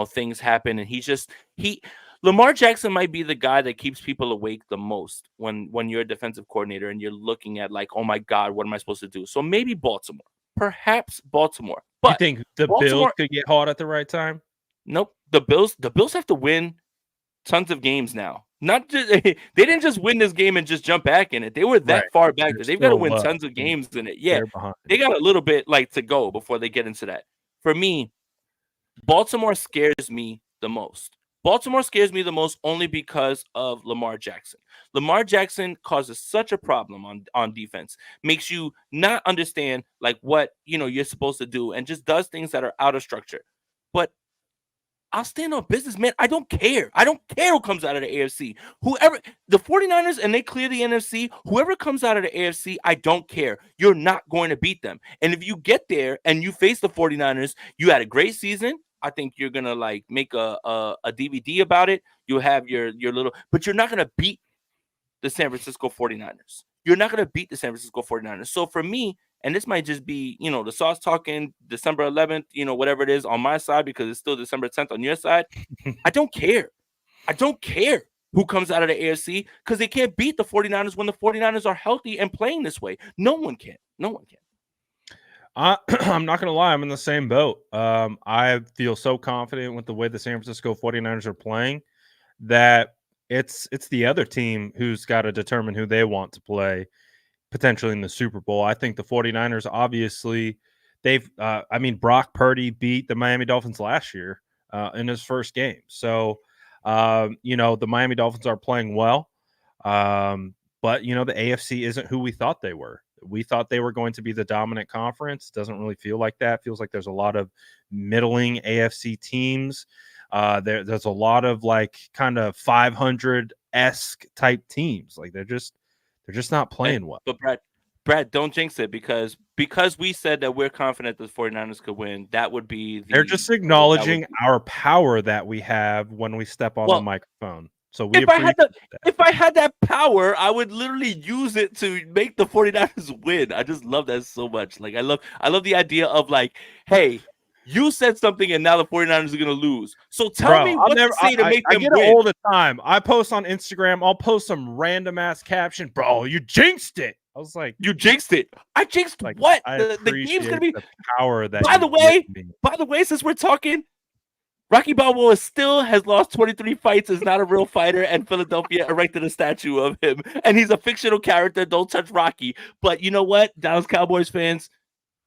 things happen. And Lamar Jackson might be the guy that keeps people awake the most when you're a defensive coordinator and you're looking at oh my God, what am I supposed to do? So maybe Baltimore, perhaps Baltimore. But you think the Bills could get hot at the right time? Nope. The Bills have to win tons of games now. Not just they didn't just win this game and just jump back in it. They were that far back there. They've got to win tons of games in it. Yeah, they got a little bit to go before they get into that. For me, Baltimore scares me the most. Baltimore scares me the most only because of Lamar Jackson. Lamar Jackson causes such a problem on defense, makes you not understand what you're supposed to do, and just does things that are out of structure. But I'll stand on business, man. I don't care. I don't care who comes out of the AFC. Whoever, the 49ers, and they clear the NFC, whoever comes out of the AFC, I don't care. You're not going to beat them. And if you get there and you face the 49ers, you had a great season. I think you're going to make a DVD about it. You'll have your little, but you're not going to beat the San Francisco 49ers. you're not going to beat the San Francisco 49ers. So for me, and this might just be, the sauce talking December 11th, whatever it is on my side, because it's still December 10th on your side. I don't care. I don't care who comes out of the AFC, because they can't beat the 49ers when the 49ers are healthy and playing this way. No one can. No one can. I'm not going to lie. I'm in the same boat. I feel so confident with the way the San Francisco 49ers are playing that it's the other team who's got to determine who they want to play potentially in the Super Bowl. I think the 49ers, obviously, Brock Purdy beat the Miami Dolphins last year in his first game. So, the Miami Dolphins are playing well. But, the AFC isn't who we thought they were. We thought they were going to be the dominant conference. Doesn't really feel like that. Feels like there's a lot of middling AFC teams. There's a lot of like kind of 500-esque type teams. Like they're just not playing well. But Brad, don't jinx it, because we said that we're confident the 49ers could win. That would be they're just acknowledging our power that we have when we step on the microphone. So if I had that power, I would literally use it to make the 49ers win. I just love that so much. Like I love the idea of like, hey, you said something and now the 49ers are going to lose. So tell me what to say to make them win. I get it all the time. I post on Instagram. I'll post some random ass caption. Bro, you jinxed it. I was like, you jinxed it. I jinxed like, what? The game's going to be the power that. By the way, since we're talking, Rocky Balboa still has lost 23 fights, is not a real fighter, and Philadelphia erected a statue of him. And he's a fictional character. Don't touch Rocky. But you know what, Dallas Cowboys fans,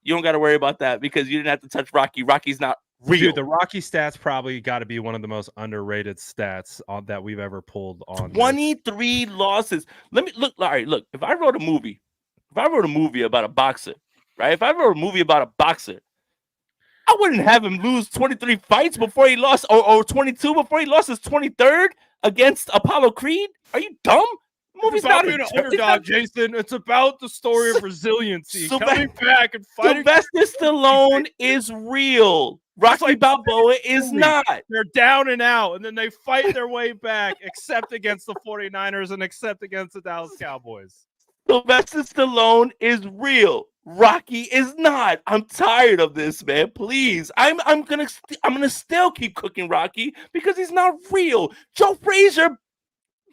you don't got to worry about that, because you didn't have to touch Rocky. Rocky's not real. Dude, the Rocky stats probably got to be one of the most underrated stats that we've ever pulled on. 23 losses. Let me look. All right, look. If I wrote a movie about a boxer, right? If I wrote a movie about a boxer, I wouldn't have him lose 23 fights before he lost, or 22 before he lost his 23rd against Apollo Creed. Are you dumb? The movie's not an underdog, Jason. It's about the story of resiliency, coming back and fighting. Sylvester Stallone is real. Rocky Balboa is not. They're down and out, and then they fight their way back, except against the 49ers and except against the Dallas Cowboys. Sylvester Stallone is real. Rocky is not. I'm tired of this, man. Please. I'm gonna still keep cooking Rocky because he's not real. Joe Frazier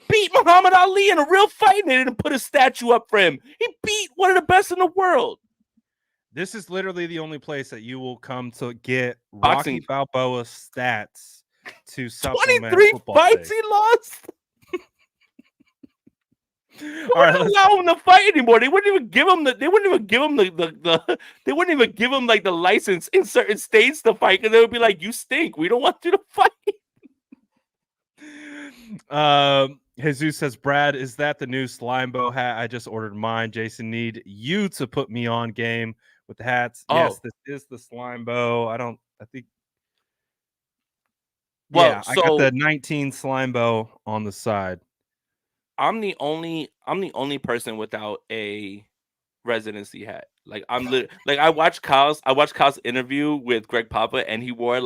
beat Muhammad Ali in a real fight, and they didn't put a statue up for him. He beat one of the best in the world. This is literally the only place that you will come to get Rocky Balboa stats to supplement 23 fights he lost. All right, let's allow him to fight anymore. They wouldn't even give him the. They wouldn't even give him the. They wouldn't even give him like the license in certain states to fight, because they would be like, "You stink. We don't want you to fight." Jesus says, Brad, is that the new Slimebo hat? I just ordered mine. Jason, need you to put me on game with the hats. Oh. Yes, this is the Slimebo. I think. Well, yeah, I got the 19 Slimebo on the side. I'm the only person without a residency hat. Like I watched Kyle's interview with Greg Papa, and he wore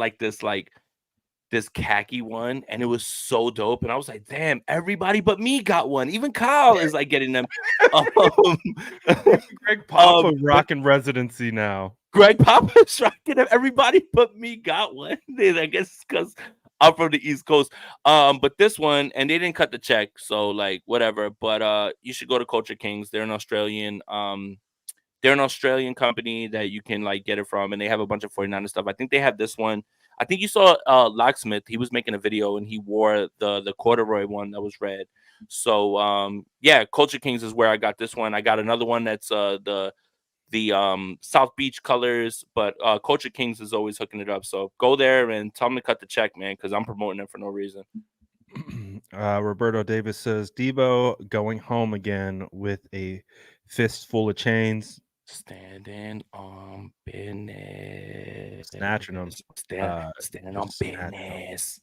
this khaki one, and it was so dope. And I was like, damn, everybody but me got one. Even Kyle is like getting them. Greg Papa rocking residency now. Greg Papa is rocking them. Everybody but me got one. I guess because I'm from the East Coast. But this one, and they didn't cut the check, so like whatever. But you should go to Culture Kings. They're an Australian company that you can like get it from, and they have a bunch of 49er stuff. I think they have this one. I think you saw Locksmith. He was making a video and he wore the corduroy one that was red. So yeah, Culture Kings is where I got this one. I got another one that's the South Beach colors, but Culture Kings is always hooking it up. So go there and tell them to cut the check, man, because I'm promoting it for no reason. Roberto Davis says Debo going home again with a fistful of chains. Standing on business. Snatching them. Standing on business.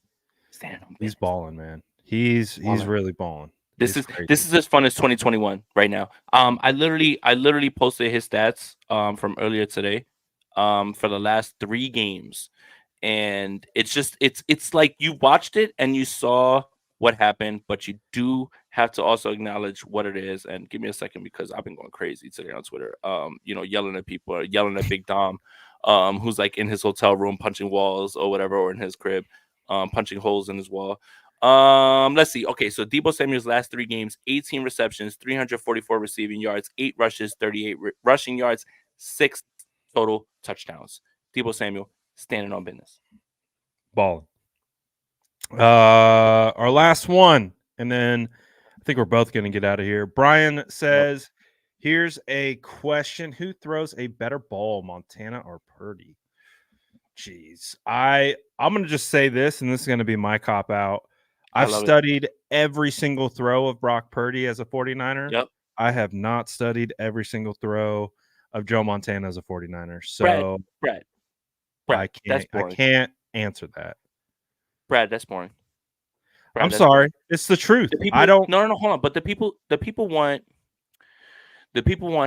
He's balling, man. He's really balling. This is as fun as 2021 right now. I literally posted his stats from earlier today for the last 3 games. And it's like you watched it and you saw what happened, but you do have to also acknowledge what it is. And give me a second because I've been going crazy today on Twitter. Yelling at people, or yelling at Big Dom, who's like in his hotel room punching walls or whatever, or in his crib, punching holes in his wall. Let's see. Okay, so Deebo Samuel's last 3 games: 18 receptions, 344 receiving yards, 8 rushes, 38 rushing yards, 6 total touchdowns. Deebo Samuel standing on business. Balling. Our last one, and then I think we're both going to get out of here. Brian says, here's a question: who throws a better ball, Montana or Purdy? Jeez, I'm going to just say this, and this is going to be my cop out. I've studied every single throw of Brock Purdy as a 49er. Yep. I have not studied every single throw of Joe Montana as a 49er. So Brad, I can't answer that. Brad, that's boring. Brad, I'm sorry. Boring. It's the truth. No, hold on. But the people want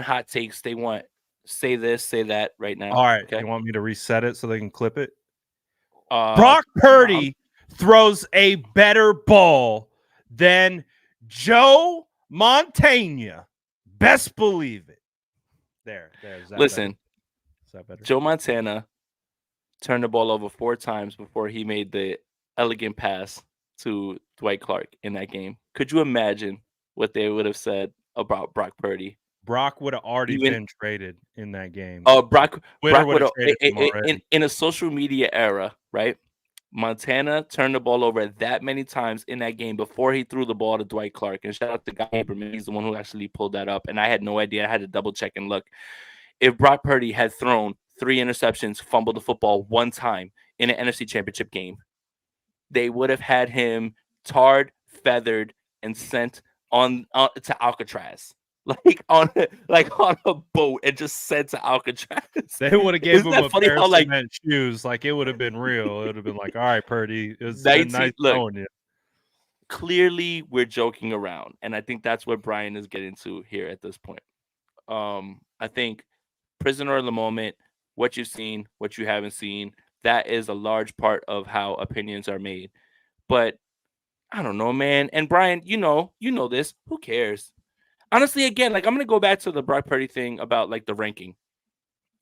hot takes. They want say this, say that right now. All right. Okay? You want me to reset it so they can clip it? Brock Purdy throws a better ball than Joe Montana. Best believe it. Listen, Joe Montana turned the ball over 4 times before he made the elegant pass to Dwight Clark in that game. Could you imagine what they would have said about Brock Purdy? Brock would have already been traded in that game. Brock would have in a social media era, right? Montana turned the ball over that many times in that game before he threw the ball to Dwight Clark. And shout out to Guy Aberman. He's the one who actually pulled that up. And I had no idea. I had to double check and look. If Brock Purdy had thrown 3 interceptions, fumbled the football 1 time in an NFC Championship game, they would have had him tarred, feathered, and sent on to Alcatraz. On a boat and just sent to Alcatraz. They would have gave him a pair of cement shoes. Like, it would have been real. It would have been like, all right, Purdy, it's nice knowing you. Clearly, we're joking around, and I think that's what Brian is getting to here at this point. I think prisoner of the moment, what you've seen, what you haven't seen, that is a large part of how opinions are made. But I don't know, man. And Brian, you know this. Who cares? Honestly, again, I'm going to go back to the Brock Purdy thing about, the ranking.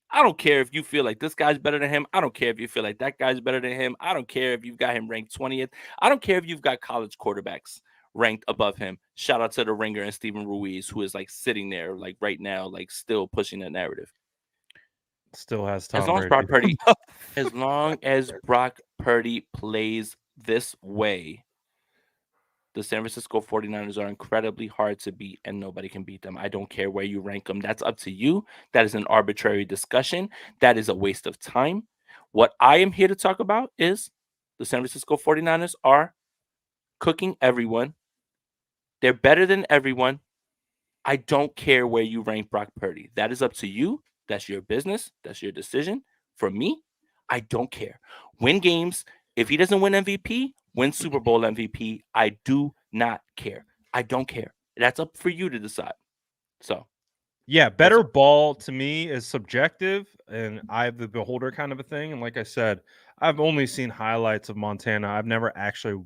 I don't care if you feel like this guy's better than him. I don't care if you feel like that guy's better than him. I don't care if you've got him ranked 20th. I don't care if you've got college quarterbacks ranked above him. Shout out to The Ringer and Stephen Ruiz, who is, sitting there, right now, still pushing that narrative. Still has Tom Brady. As long as Brock Purdy plays this way, the San Francisco 49ers are incredibly hard to beat, and nobody can beat them. I don't care where you rank them. That's up to you. That is an arbitrary discussion. That is a waste of time. What I am here to talk about is the San Francisco 49ers are cooking everyone. They're better than everyone. I don't care where you rank Brock Purdy. That is up to you. That's your business. That's your decision. For me, I don't care. Win games. If he doesn't win MVP, win Super Bowl MVP, I do not care. I don't care. That's up for you to decide. So, yeah, better ball to me is subjective, and I have the beholder kind of a thing. And like I said, I've only seen highlights of Montana. I've never actually,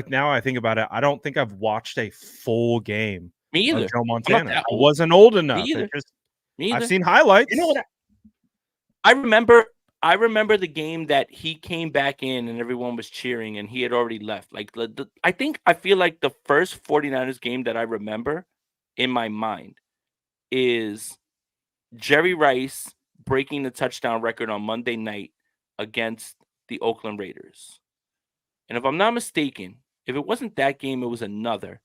now I think about it, I don't think I've watched a full game of Joe Montana. I wasn't old enough. Me either. I've seen highlights. You know what? I remember the game that he came back in and everyone was cheering and he had already left. I feel like the first 49ers game that I remember in my mind is Jerry Rice breaking the touchdown record on Monday night against the Oakland Raiders. And if I'm not mistaken, if it wasn't that game, it was another.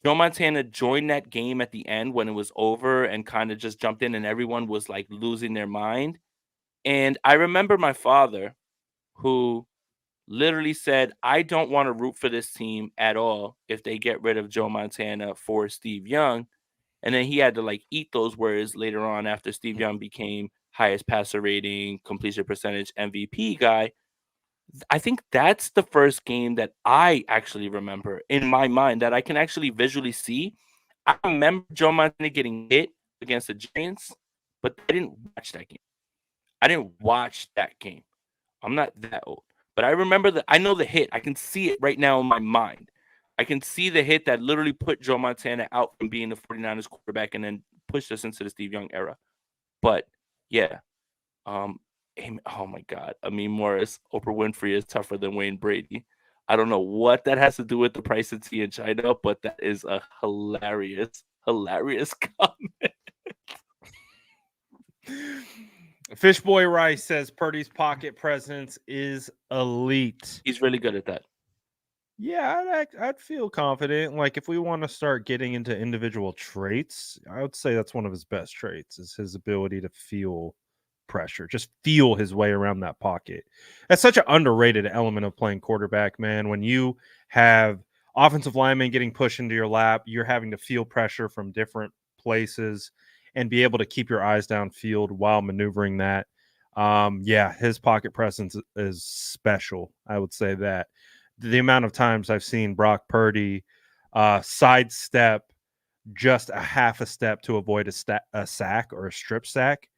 Joe Montana joined that game at the end when it was over and kind of just jumped in and everyone was losing their mind. And I remember my father, who literally said, I don't want to root for this team at all if they get rid of Joe Montana for Steve Young. And then he had to eat those words later on after Steve Young became highest passer rating, completion percentage, MVP guy. I think that's the first game that I actually remember in my mind that I can actually visually see. I remember Joe Montana getting hit against the Giants, but I didn't watch that game. I'm not that old, but I remember I know the hit. I can see it right now in my mind. I can see the hit that literally put Joe Montana out from being the 49ers quarterback and then pushed us into the Steve Young era. But yeah, oh my God, Amin Morris, Oprah Winfrey is tougher than Wayne Brady. I don't know what that has to do with the price of tea in China, but that is a hilarious comment. Fishboy Rice says Purdy's pocket presence is elite. He's really good at that. Yeah, I'd feel confident. Like if we want to start getting into individual traits, I would say that's one of his best traits is his ability to feel pressure, just feel his way around that pocket. That's such an underrated element of playing quarterback, man. When you have offensive linemen getting pushed into your lap, you're having to feel pressure from different places and be able to keep your eyes downfield while maneuvering that. Yeah, his pocket presence is special. I would say that. The amount of times I've seen Brock Purdy sidestep just a half a step to avoid a sack or a strip sack.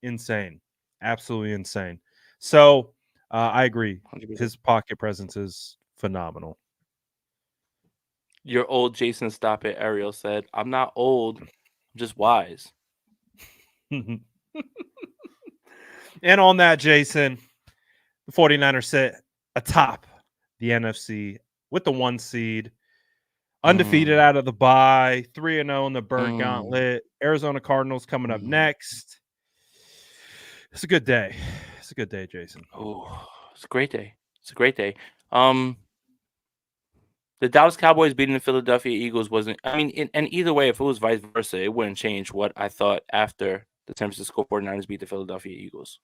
Insane. Absolutely insane. So I agree. 100%. His pocket presence is phenomenal. Your old Jason Stop It, Ariel said, I'm not old, I'm just wise. And on that, Jason, the 49ers sit atop the NFC with the 1 seed, undefeated out of the bye, 3-0 in the Bird Gauntlet. Arizona Cardinals coming up next. It's a good day. It's a good day, Jason. Oh, it's a great day. It's a great day. The Dallas Cowboys beating the Philadelphia Eagles wasn't, and either way, if it was vice versa, it wouldn't change what I thought after the San Francisco 49ers beat the Philadelphia Eagles.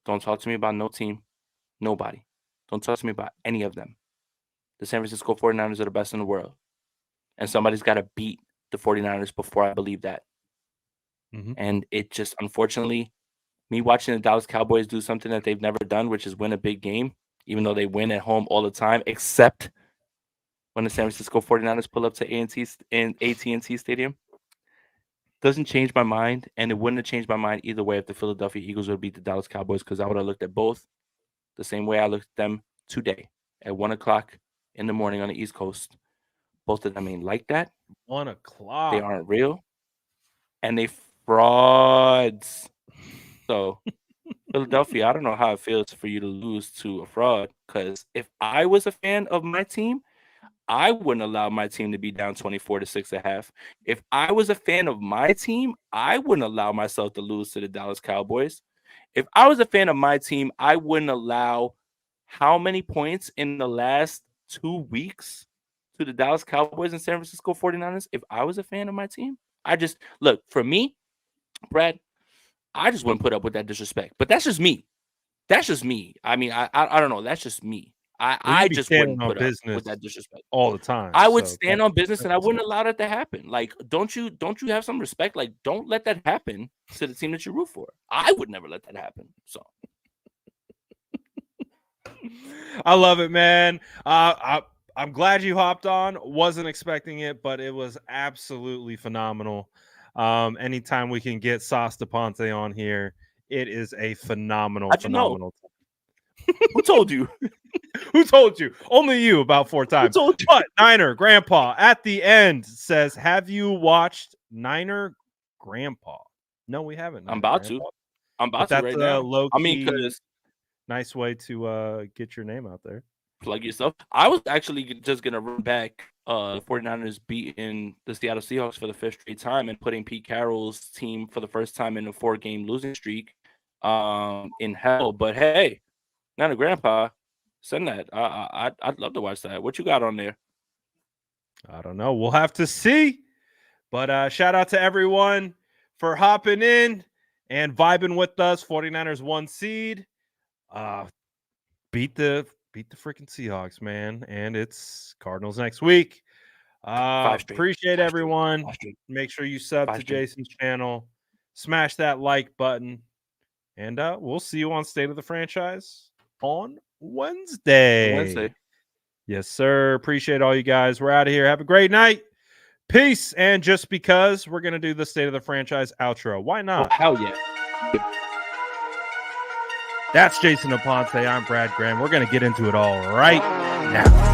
Don't talk to me about no team. Nobody. Don't talk to me about any of them. The San Francisco 49ers are the best in the world. And somebody's got to beat the 49ers before I believe that. And it just, unfortunately, me watching the Dallas Cowboys do something that they've never done, which is win a big game, even though they win at home all the time, except when the San Francisco 49ers pull up to AT&T Stadium, doesn't change my mind. And it wouldn't have changed my mind either way if the Philadelphia Eagles would beat the Dallas Cowboys, because I would have looked at both the same way I looked at them today at 1 o'clock in the morning on the East Coast. Both of them ain't like that. 1 o'clock. They aren't real. And they frauds. So, Philadelphia, I don't know how it feels for you to lose to a fraud, because if I was a fan of my team, I wouldn't allow my team to be down 24-6.5. If I was a fan of my team, I wouldn't allow myself to lose to the Dallas Cowboys. If I was a fan of my team, I wouldn't allow how many points in the last 2 weeks to the Dallas Cowboys and San Francisco 49ers. If I was a fan of my team, look, for me, Brad, I just wouldn't put up with that disrespect. But that's just me. That's just me. I mean, I don't know. That's just me. I just wouldn't put up with that disrespect all the time. I would stand on business, and I wouldn't allow that to happen. Like, don't you have some respect? Like, don't let that happen to the team that you root for. I would never let that happen. So, I love it, man. I'm glad you hopped on. Wasn't expecting it, but it was absolutely phenomenal. Anytime we can get Sauce DePonte on here, it is a phenomenal. Who told you? Who told you? Only you about 4 times. But Niner Grandpa at the end says, have you watched Niner Grandpa? No, we haven't. I'm about to right now. Because nice way to get your name out there. Plug yourself. I was actually just going to run back 49ers beating the Seattle Seahawks for the 5th straight time and putting Pete Carroll's team for the first time in a 4-game losing streak in hell. But hey, Niner Grandpa, send that. I'd love to watch that. What you got on there? I don't know. We'll have to see. But shout out to everyone for hopping in and vibing with us. 49ers 1 seed. Beat the freaking Seahawks, man. And it's Cardinals next week. Appreciate everyone. Make sure you sub to Jason's channel. Smash that like button. And we'll see you on State of the Franchise on Wednesday. Yes, sir. Appreciate all you guys. We're out of here. Have a great night. Peace. And just because we're going to do the State of the Franchise outro. Why not? Oh, hell yeah. That's Jason Aponte. I'm Brad Graham. We're going to get into it all right now.